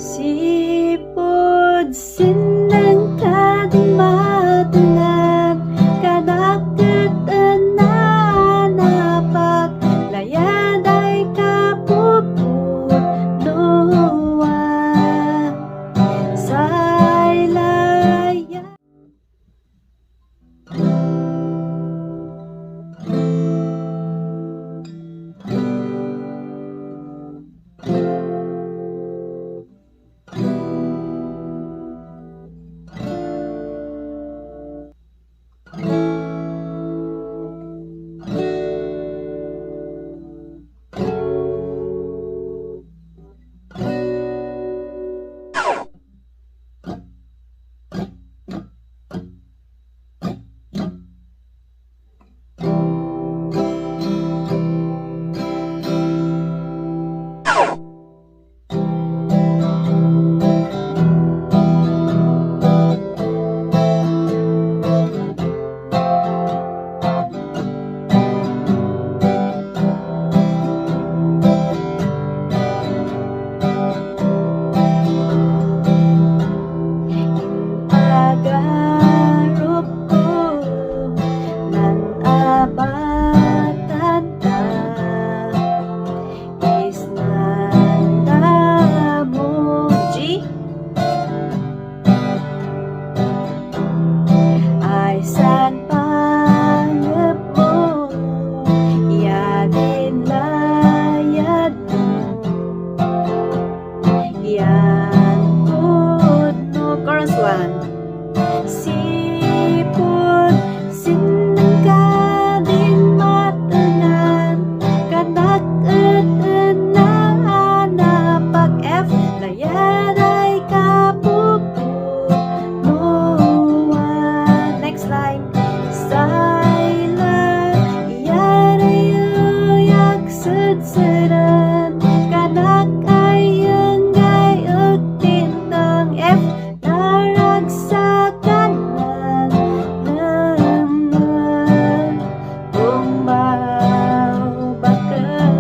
Sipod sinang kading matungan kadagketan na napaglayad ay kapupuluan say layad. Sipod sinang kading matungan kadagketan na napag-F layad ay kapupuluan. Next line. Say layad ay yagsudsudan kanak ay enggay ug tintang F naragsakan naman bumbaw bakal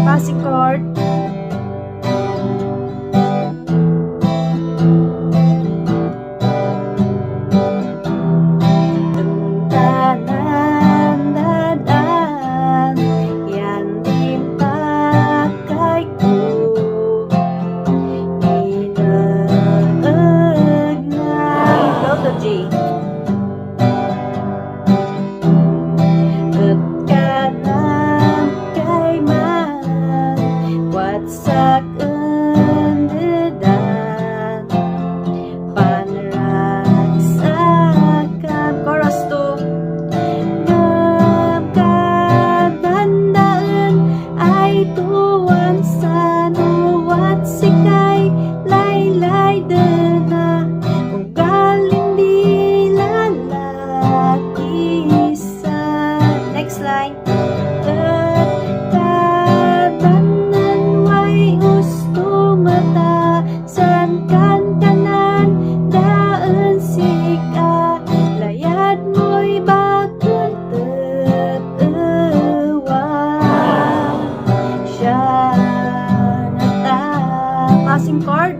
passing chord. Tentanan dadan yan din pakai ko G. Kanan kay man watsak endedan panragsakan chorus 2 ngabkadandaan ay tuwan sa nuwat sikay laylay dena ugaling di lalaki sa. Next line. Kadanan way gusto mata san kan kanan daan sika layad mo'y bakul tetewan siya nata passing chord.